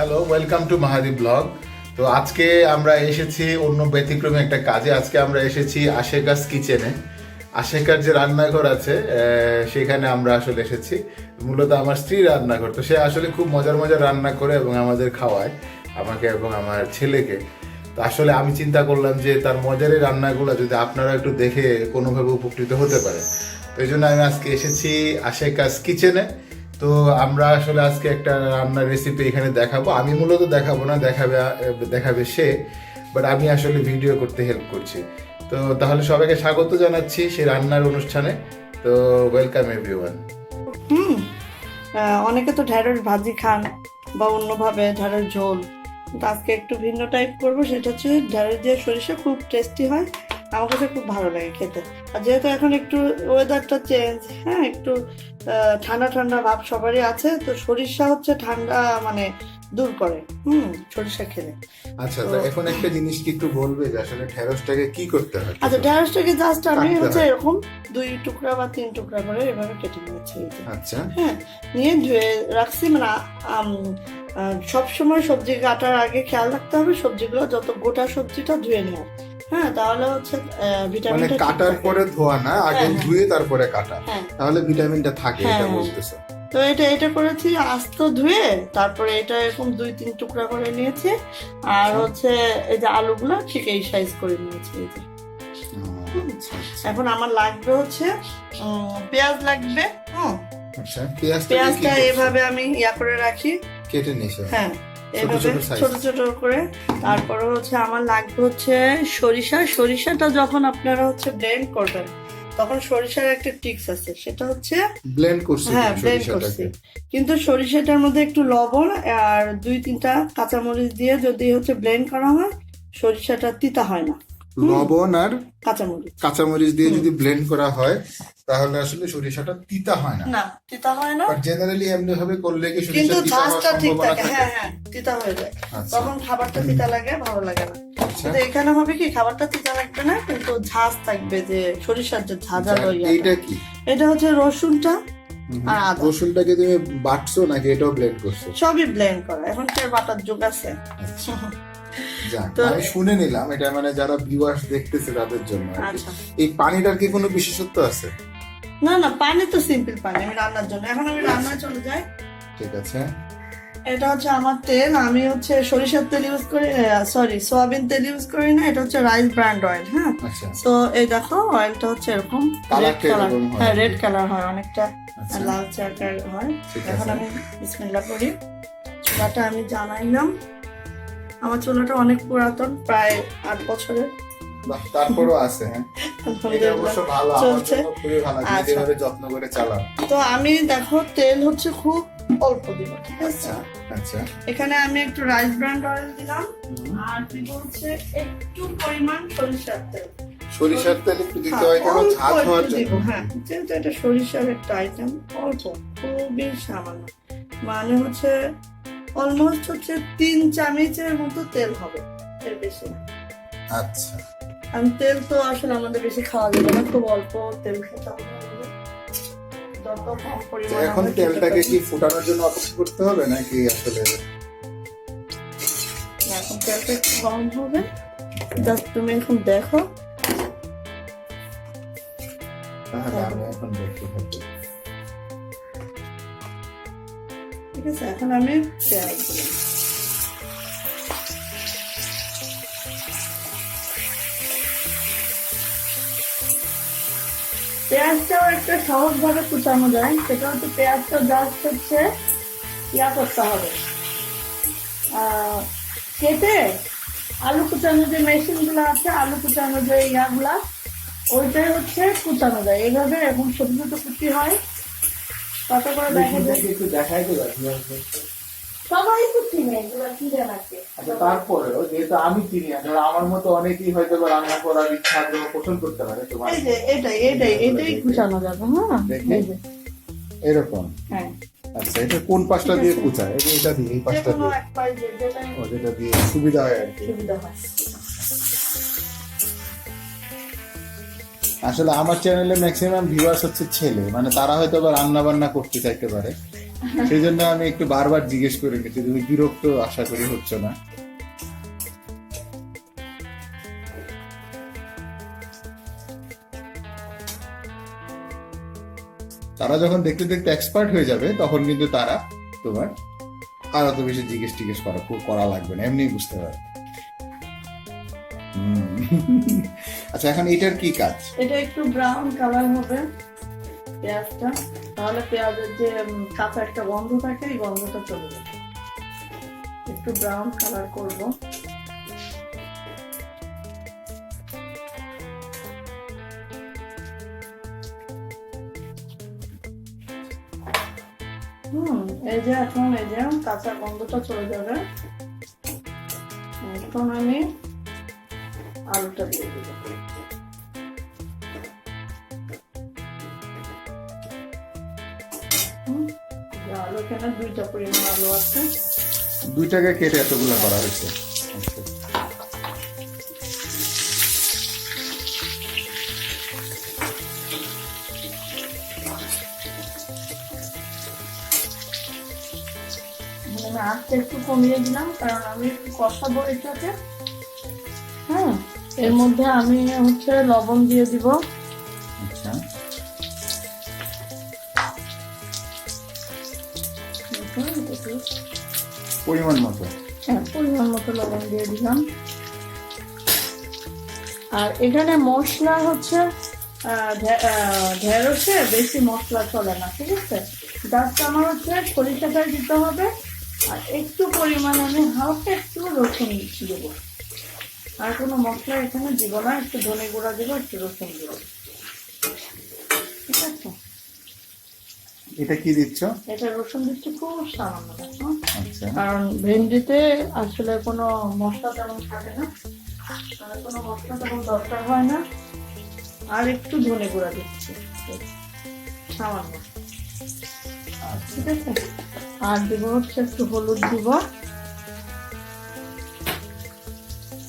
Hello, welcome to Mahadi blog. তো আজকে আমরা এসেছি অন্য ব্যতিক্রমী একটা কাজে। আজকে আমরা এসেছি আশেকাস কিচেনে। আশেকার যে রান্নাঘর আছে সেখানে আমরা আসলে এসেছি। মূলত আমার স্ত্রী রান্নাঘর, তো সে আসলে খুব মজার মজার রান্না করে এবং আমাদের খাওয়ায়, আমাকে এবং আমার ছেলেকে। তো আসলে আমি চিন্তা করলাম যে তার মজার এই রান্নাগুলো যদি আপনারা একটু দেখে কোনোভাবে উপকৃত হতে পারেন, তো এই জন্য আমি আজকে এসেছি আশেকাস কিচেনে। তো আমরা আসলে আজকে একটা রান্নার রেসিপি এখানে দেখাবো। আমি মূলত দেখাবো না, দেখাবে সে, বাট আমি আসলে ভিডিও করতে হেল্প করছি। তো তাহলে সবাইকে স্বাগত জানাচ্ছি সেই রান্নার অনুষ্ঠানে। তো ওয়েলকাম এভরিওয়ান। অনেকে তো ঢেঁড়স ভাজি খান বা অন্যভাবে ঢেঁড়স ঝোল, কিন্তু আজকে একটু ভিন্ন টাইপ করবো। সেটা হচ্ছে ঢেঁড়স দিয়ে সরিষা, খুব টেস্টি হয়, আমার কাছে খুব ভালো লাগে খেতে। আর যেহেতু এখন একটু ওয়েদারটা চেঞ্জ, হ্যাঁ, একটু ঠান্ডা ঠান্ডা ভাব সবারই আছে, তো সরিষা হচ্ছে ঠান্ডা মানে দূর করে সরিষা খেলে। আচ্ছা, তো এখন একটা জিনিস কি একটু বলবে যে আসলে ঢেঁড়সটাকে কি করতে হয়? আচ্ছা, ঢেঁড়সটাকে জাস্ট আমি হচ্ছে এরকম 2 টুকরা বা 3 টুকরা করে এভাবে কেটে নিয়েছি। আচ্ছা, হ্যাঁ, নিয়ে ধুয়ে রাখছি। মানে সবসময় সবজি কাটার আগে খেয়াল রাখতে হবে সবজিগুলো যত গোটা সবজিটা ধুয়ে নেওয়া। হ্যাঁ, তাহলে হচ্ছে ভিটামিন মানে কাটার পরে ধোয়া না, আগে ধুয়ে তারপরে কাটা, তাহলে ভিটামিনটা থাকে, এটা বলতেছে। তো এটা করেছি আস্ত ধুয়ে, তারপরে এটা এরকম 2-3 টুকরা করে নিয়েছি। আর হচ্ছে এই যে আলুগুলো ঠিক এই সাইজ করে নিয়েছি। এই যে এখন আমার লাগবে হচ্ছে পেঁয়াজ লাগবে। আচ্ছা, পেঁয়াজটা এভাবে আমি করে রাখি, কেটে নিয়েছি। হ্যাঁ, এভাবে ছোট ছোট করে। তারপরে হচ্ছে আমার লাগবে হচ্ছে সরিষাটা যখন আপনারা হচ্ছে ব্লেন্ড করবেন, তখন সরিষার একটা টিপস আছে, সেটা হচ্ছে ব্লেন্ড করছি। হ্যাঁ, ব্লেন্ড করছি, কিন্তু সরিষাটার মধ্যে একটু লবণ আর 2-3টা কাঁচামরিচ দিয়ে যদি হচ্ছে ব্লেন্ড করা হয়, সরিষাটা তিতা হয় না। লবণ আর কাঁচামরিচ দিয়ে যদি ব্লেন্ড করা হয়, তাহলে আসলে সরিষাটা তিতা হয় না। না, তিতা হয় না, বাট জেনারেলি এমনি ভাবে করলে কি সরিষা কিন্তু তিতা হওয়ার ঝাঁজটা ঠিক সম্ভাবনা থাকে। থাকে? হ্যাঁ হ্যাঁ, তিতা হয়ে যায়, তখন খাবারটা তিতা লাগে, ভালো লাগে না। কিন্তু এখানে হবে কি, খাবারটা তিতা লাগবে না, কিন্তু ঝাঁজ থাকবে, যে সরিষার যে ঝাঁঝালো। এইটা কি? এটা হচ্ছে রসুনটা আর আদা। রসুনটাকে তুমি বাটছো নাকি এটাও ব্লেন্ড করছো? সবই ব্লেন্ড করা, এখন কি আর বাটার যুগ আছে? আমি শুনে নিলাম, এটা মানে যারা ভিউয়ার্স দেখতেছে তাদের জন্য। এই পানিটার কি কোনো বিশেষত্ব আছে? না না, পানি তো সিম্পল পানি, আমি রান্নার জন্য। এখন আমি রান্নায় চলে যাই। ঠিক আছে। এটা হচ্ছে আমার তেল, আমি হচ্ছে সরিষার তেল ইউজ করি, সোয়াবিন তেল ইউজ করি না, এটা হচ্ছে রাইস ব্র্যান্ড অয়েল। হ্যাঁ, তো এই দেখো অয়েলটা হচ্ছে এরকম রেড কালার। হ্যাঁ, রেড কালার হয়, অনেকটা লালচে আকার হয়। এখন আমি বিসমিল্লাহ করি। চুলাটা আমি জানাইলাম, আমার চুলাটা অনেক পুরাতন, প্রায় 8 বছরের। তারপরও আছে। চলছে। যত্ন করে চালাও। তো আমি দেখো তেল হচ্ছে খুব অল্প দিব, ঠিক আছে? আচ্ছা, এখানে আমি একটু রাইস ব্র্যান্ড অয়েল দিলাম, আর দিব হচ্ছে একটু পরিমাণ সরিষার তেল একটু দিতে হয়, কারণ ঝাল হওয়ার জন্য। হ্যাঁ, যেহেতু এটা সরিষার একটা আইটেম, অল্প, খুবই সামান্য, মানে হচ্ছে অলমোস্ট হচ্ছে 3 চামচের মতো তেল হবে, এর বেশি না। আচ্ছা, আমি তেল তো আসলে আমাদের বেশি খাওয়া যাবে না, খুব অল্প তেল খেতে হবে। যত কম পরিমাণ। এখন তেলটাকে কি ফোটানোর জন্য অপেক্ষা করতে হবে নাকি আসলে? এখন তেলটা একটু গরম হবে, জাস্ট তুমি এখন দেখো। তাহলে আমি এখন দেখতে থাকি। ঠিক আছে, এখন আমি পেঁয়াজ দিলাম। পেঁয়াজটাও একটা সহজ ভাবে কুচানো যায়, সেটা হচ্ছে পেঁয়াজটা জাস্ট হচ্ছে করতে হবে, কেটে আলু কুচানো যে মেশিন গুলো আছে, আলু কুচানো যে গুলা, ওইটাই হচ্ছে কুচানো যায় এইভাবে। এখন ছোট ছোট কুচি হয়, কত করে দেখা যায়, দেখাই তো সবাই তো চিনে এগুলো, চিনে রাখে। তারপরেও যেহেতু আমি চিনি, আমার মতো অনেকেই হয়তো রান্না করার ইচ্ছা আগ্রহ পোষণ করতে পারে। এই যে এটাই কুচানো যাবে। হ্যাঁ, এরকম। হ্যাঁ, আচ্ছা, এটা কোন পাশটা দিয়ে কুচায়? এটা দিয়ে, এই পাশটা দিয়ে, যেটা দিয়ে সুবিধা হয় আর কি। আসলে আমার চ্যানেলে ম্যাক্সিমাম ভিউয়ার্স হচ্ছে ছেলে, মানে তারা হয়তো রান্না বান্না করতে চাইতে পারে, সেই জন্য আমি একটু বারবার জিজ্ঞেস করে নিচ্ছি, তুমি বিরক্ত আশা করি হচ্ছে না। তারা যখন দেখতে দেখতে এক্সপার্ট হয়ে যাবে তখন কিন্তু তারা তোমার আর অত বেশি জিজ্ঞেস টিজ্ঞেস করা লাগবে না, এমনি বুঝতে পারবে। আচ্ছা, এখন এটার কি কাজ? এটা একটু ব্রাউন কালার হবে পেঁয়াজটা, তাহলে পেঁয়াজের যে কাঁচা একটা গন্ধ থাকে এই গন্ধটা চলে যাবে। একটু ব্রাউন কালার করব। এই যে এখন এই যে কাঁচা গন্ধটা চলে যাবে। এখন আমি আলুটা দিয়ে দিব। আলু এখানে 2টা পরিমাণ আলু আছে। 2টাকে কেটে এতগুলো করা হয়েছে। আচ্ছা, আমি আঁচটা একটু কমিয়ে দিলাম কারণ আমি একটু কষাবো এটাকে। হ্যাঁ, এর মধ্যে আমি হচ্ছে লবণ দিয়ে দিব। আচ্ছা, পরিমাণ মতো। হ্যাঁ, পরিমাণ মতো লবণ দিয়ে দিলাম। আর এখানে মশলা হচ্ছে ঢেঁড়সে বেশি মশলা চলে না, ঠিক আছে? জাস্ট আমার হচ্ছে সরিষাটা দিতে হবে আর একটু পরিমাণে আমি হালকা একটু রসুন দেবো। আর কোনো মশলা এখানে দিব না, একটু ধনে গুঁড়া দেবো, একটু রসুন দেবো, ঠিক আছে? এটা কি দিচ্ছ? এটা রসুন দিচ্ছি খুব সামান্য, আচ্ছা, কারণ ভেন্ডিতে আসলে কোনো মশলা তেমন থাকে না, মানে কোনো মশলা তেমন দরকার হয় না। আর একটু ধনে গুঁড়া দিচ্ছি সামান্য, ঠিক আছে? আর দিব হচ্ছে একটু হলুদ দিব।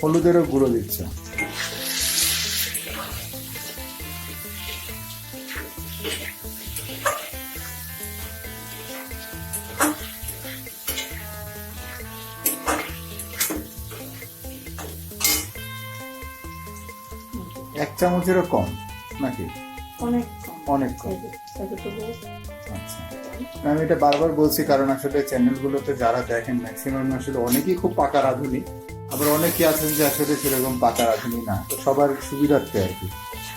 হলুদেরও গুঁড়ো দিচ্ছ? এক চামচেরও কম নাকি? অনেক কম, অনেক কম। আচ্ছা, আমি এটা বারবার বলছি কারণ আসলে চ্যানেলগুলোতে যারা দেখেন ম্যাক্সিমাম আসলে অনেকেই খুব পাকা রাঁধুনি, আবার অনেকে আছেন যে আসলে সেরকম পাকা রাঁধুনি না, তো সবার সুবিধার্থে আর কি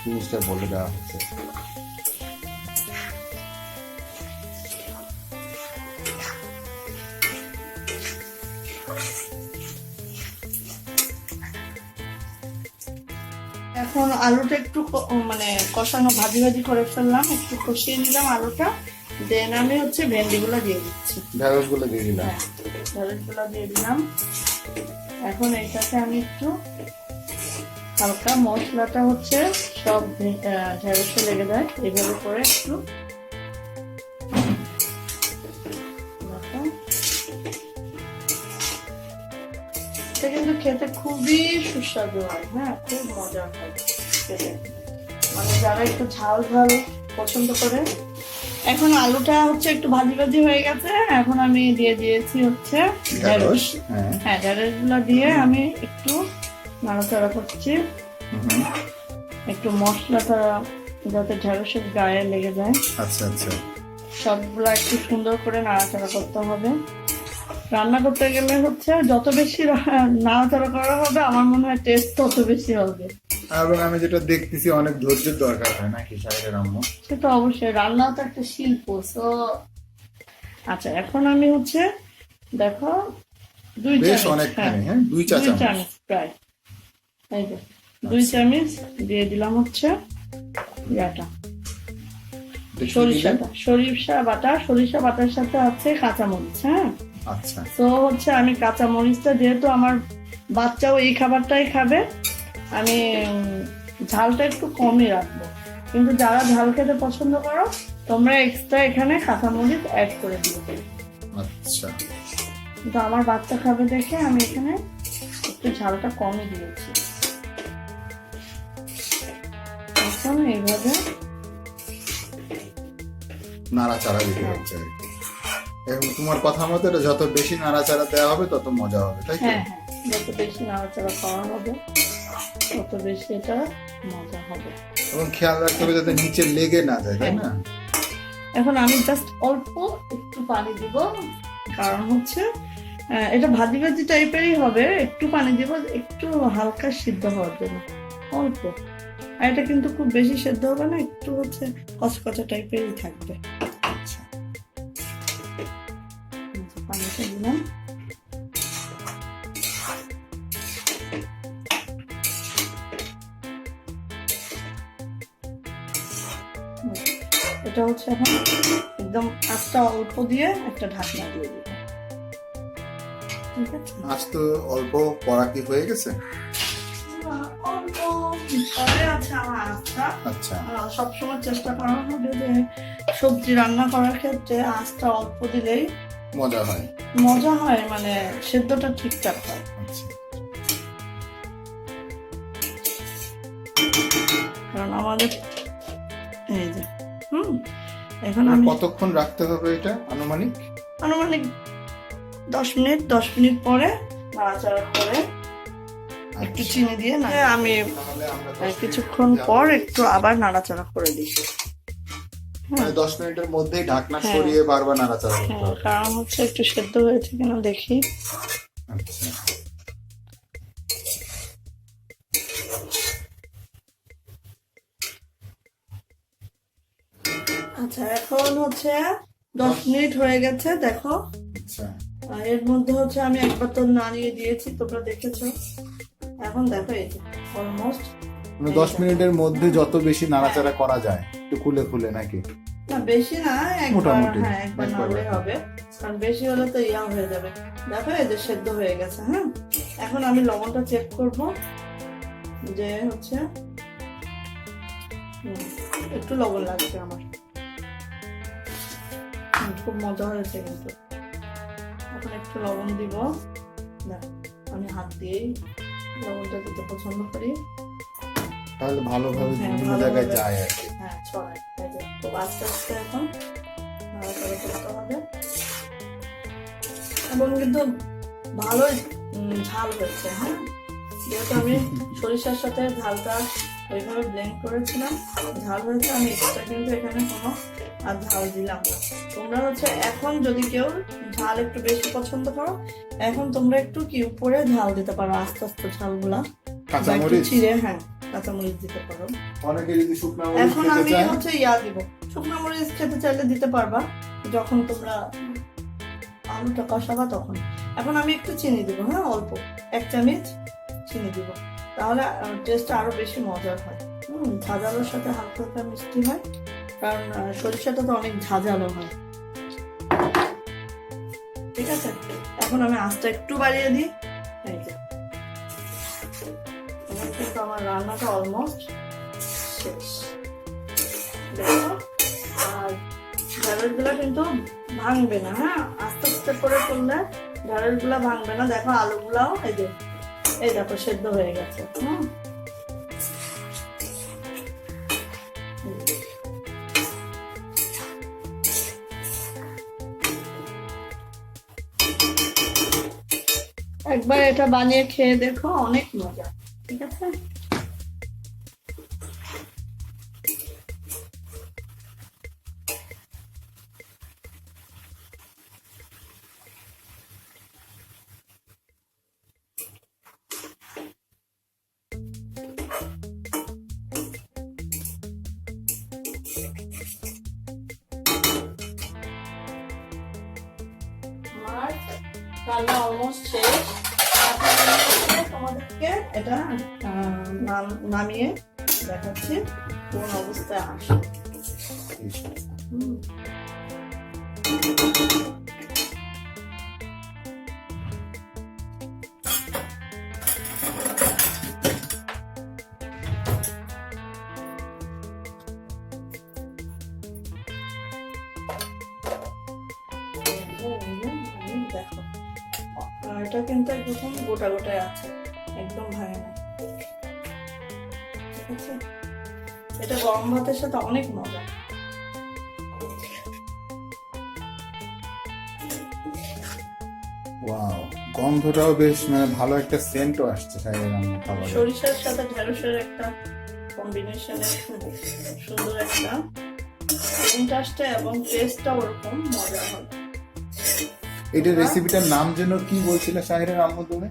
জিনিসটা বলে দেওয়া হচ্ছে। এখন আলুটা একটু মানে কষানো ভাজি ভাজি করে ফেললাম, একটু কষিয়ে নিলাম আলুটা। দেন আমি হচ্ছে ভেন্ডিগুলো দিয়ে দিচ্ছি, ঢেঁড়সগুলো দিয়ে দিলাম। ঢেঁড়সগুলো দিয়ে দিলাম। এখন এইটাকে আমি একটু হালকা মশলাটা হচ্ছে সব ঢেঁড়সে লেগে যায় এইভাবে করে একটু এটা কিন্তু খেতে খুবই সুস্বাদু হয়। হ্যাঁ, খুব মজা হয় খেতে, মানে যারা একটু ঝাল ঝাল পছন্দ করে। এখন আলুটা হচ্ছে একটু ভাজি ভাজি হয়ে গেছে, এখন আমি দিয়ে দিয়েছি হচ্ছে ঢেঁড়স। হ্যাঁ, ঢেঁড়স গুলো দিয়ে আমি একটু নাড়াচাড়া করছি, একটু মশলাটা যাতে ঢেঁড়সের গায়ে লেগে যায়। আচ্ছা আচ্ছা, সবগুলা একটু সুন্দর করে নাড়াচাড়া করতে হবে। রান্না করতে গেলে হচ্ছে যত বেশি নাড়াচাড়া করা হবে আমার মনে হয় টেস্ট তত বেশি হবে। এবং আমি যেটা দেখতেছি অনেক ধৈর্যের দরকার হয় নাকি শাহের আম্মু? সেটা অবশ্যই, রান্নাও তো একটা শিল্প। তো আচ্ছা, এখন আমি হচ্ছে দেখো 2 চামচ, হ্যাঁ 2 চা চামচ প্রায়, এই যে 2 চামচ দিয়ে দিলাম হচ্ছে ইয়াটা সরিষা বাটার সাথে আছে কাঁচামরিচ। হ্যাঁ, আচ্ছা, তো হচ্ছে আমি কাঁচামরিচটা, যেহেতু আমার বাচ্চাও এই খাবারটাই খাবে, আমি ঝালটা একটু কমই রাখবো, কিন্তু যারা ঝাল খেতে পছন্দ করো তোমরা এক্সট্রা এখানে কাঁচামরিচ অ্যাড করে দিবে। আচ্ছা, কিন্তু আমার বাচ্চা খাবে দেখে আমি এখানে একটু ঝালটা কমই দিয়েছি। এখন এইভাবে নাড়াচাড়া দিতে হচ্ছে। এবং তোমার কথা মতো এটা যত বেশি নাড়াচাড়া দেওয়া হবে তত মজা হবে, তাই তো? হ্যাঁ হ্যাঁ, যত বেশি নাড়াচাড়া করা হবে তত বেশি এটা মজা হবে। এবং খেয়াল রাখতে হবে যাতে নিচে লেগে না যায়, তাই না? এখন আমি জাস্ট অল্প একটু পানি দিব, কারণ হচ্ছে এটা ভাজি ভাজি টাইপেরই হবে। একটু পানি দিব, একটু হালকা সিদ্ধ হওয়ার জন্য, অল্প। আর এটা কিন্তু খুব বেশি সিদ্ধ হবে না, একটু হচ্ছে কচকচা টাইপেরই থাকবে। আচ্ছা, পানিটা দিলাম। এটা হচ্ছে এখন একদম আঁচটা অল্প দিয়ে একটা ঢাকনা দিয়ে দিব। ঠিক আছে, আজ তো অল্প করা কি হয়ে গেছে? অল্প পরে আছে আমার আঁচটা। আচ্ছা, সবসময় চেষ্টা করা হবে যে সবজি রান্না করার ক্ষেত্রে আঁচটা অল্প দিলেই মজা হয়। মজা হয়, মানে সেদ্ধটা ঠিকঠাক হয়। আচ্ছা, কারণ আমাদের এই যে এখন আমি কতক্ষণ রাখতে হবে এটা আনুমানিক? আনুমানিক 10 মিনিট পরে নাড়াচাড়া করে একটু চিনি দিয়ে না আমি তাহলে আমরা কিছুক্ষণ পর একটু আবার নাড়াচাড়া করে দিই। মানে 10 মিনিটের মধ্যেই ঢাকনা সরিয়ে বারবার নাড়াচাড়া করতে হবে। কারণ হচ্ছে একটু সেদ্ধ হয়েছে কিনা দেখি। আচ্ছা, আচ্ছা, এখন হচ্ছে 10 মিনিট হয়ে গেছে, দেখো। আচ্ছা, এর মধ্যে হচ্ছে আমি একবার তো নাড়িয়ে দিয়েছি, তোমরা দেখেছো। এখন দেখো এই যে অলমোস্ট। মানে 10 মিনিটের মধ্যে যত বেশি নাড়াচাড়া করা যায়, একটু খুলে খুলে নাকি? না বেশি না, একবার মোটামুটি একবার নাড়লে হবে, কারণ বেশি হলে তো ইয়া হয়ে যাবে। দেখো এই যে সেদ্ধ হয়ে গেছে। হ্যাঁ, এখন আমি লবণটা চেক করব যে হচ্ছে একটু লবণ লাগছে আমার। খুব মজা হয়েছে কিন্তু। এখন একটু লবণ দিব। আমি হাত দিয়েই লবণটা দিতে পছন্দ করি, তাহলে ভালোভাবে বিভিন্ন জায়গায় যায় আর কি। হ্যাঁ ছড়াই। খুব আস্তে আস্তে এখন নাড়াচাড়া করতে হবে। এবং কিন্তু ভালোই ঝাল হয়েছে। হ্যাঁ, যেহেতু আমি সরিষার সাথে ঝালটা ওইভাবে ব্লেন্ড করেছিলাম, ঝাল হয়েছে। আমি এক্সট্রা কিন্তু এখানে কোনো আর ঝাল দিলাম না। তোমরা হচ্ছে এখন যদি কেউ ঝাল একটু বেশি পছন্দ করো, এখন তোমরা একটু কি উপরে ঝাল দিতে পারো, আস্তে আস্তে ঝালগুলা কাঁচামরিচ চিড়ে, হ্যাঁ কাঁচামরিচ দিতে পারো। অনেকে যদি শুকনো মরিচ এখন খেতে আমি চায়, হচ্ছে ইয়া দিব, শুকনো মরিচ খেতে চাইলে দিতে পারবা যখন তোমরা আলুটা কষাবা তখন। এখন আমি একটু চিনি দিব, হ্যাঁ অল্প 1 চামচ চিনি দিব, তাহলে টেস্টটা আরো বেশি মজার হয়। ঝাঁঝালোর সাথে হালকা হালকা মিষ্টি হয়, কারণ সরিষাটা তো অনেক ঝাঁঝালো হয়। ঠিক আছে, এখন আমি আঁচটা একটু বাড়িয়ে দিই। এই যে এখন কিন্তু আমার রান্নাটা অলমোস্ট শেষ। দেখো, আর ঢ্যাঁড়স গুলা কিন্তু ভাঙবে না। হ্যাঁ, আস্তে আস্তে করে করলে ঢ্যাঁড়স গুলা ভাঙবে না। দেখো আলুগুলাও এই যে এই দেখো সেদ্ধ হয়ে গেছে। একবার এটা বানিয়ে খেয়ে দেখো, অনেক মজা। ঠিক আছে, আমার রান্না অলমোস্ট শেষ। তোমাদেরকে এটা নামিয়ে দেখাচ্ছি কোন অবস্থায় আসে। দেখো এটা কিন্তু একদম গোটা গোটায় আছে, একদম ভাঙে না। ঠিক আছে, এটা গরম ভাতের সাথে অনেক মজা। ওয়াও, গন্ধটাও বেশ মানে ভালো, একটা সেন্টও আসছে শাহের আম্মু খাবার। সরিষার সাথে ঢেঁড়সের একটা কম্বিনেশনের সুন্দর একটা সেন্ট আসছে এবং টেস্টটা ওরকম মজা হবে। এটা রেসিপিটার নাম যেন কি বলছিল শাহের আম্মু তুমি?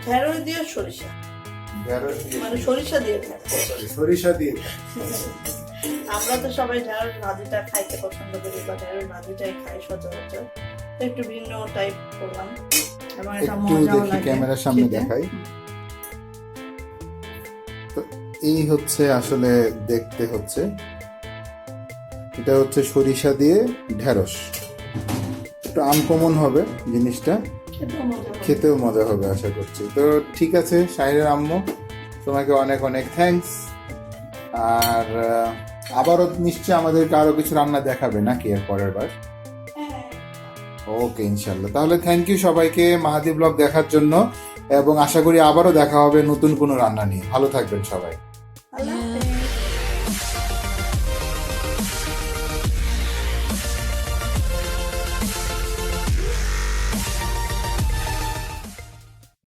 ঢেঁড়স দিয়ে সরিষা, ঢেঁড়স দিয়ে, মানে সরিষা দিয়ে ঢেঁড়স। সরিষা দিয়ে। আমরা তো সবাই ঢেঁড়স ভাজিটা খাইতে পছন্দ করি বা ঢেঁড়স ভাজিটাই খাই সচরাচর, তো একটু ভিন্ন টাইপ করলাম এবং এটা একটু মজাও দেখি লাগে ক্যামেরার সামনে খেতে। দেখাই। তো এই হচ্ছে আসলে দেখতে হচ্ছে, এটা হচ্ছে সরিষা দিয়ে ঢেঁড়স। একটু আনকমন হবে জিনিসটা, খেতেও মজা হবে। খেতেও মজা হবে আশা করছি। তো ঠিক আছে শাহের আম্মু, তোমাকে অনেক অনেক থ্যাঙ্কস। আর আবারও নিশ্চয়ই আমাদেরকে আরো কিছু রান্না দেখাবে নাকি এর পরের বার? হ্যাঁ। ওকে, ইনশাল্লাহ। তাহলে থ্যাংক ইউ সবাইকে মাহাদি ব্লগ দেখার জন্য, এবং আশা করি আবারও দেখা হবে নতুন কোনো রান্না নিয়ে। ভালো থাকবেন সবাই।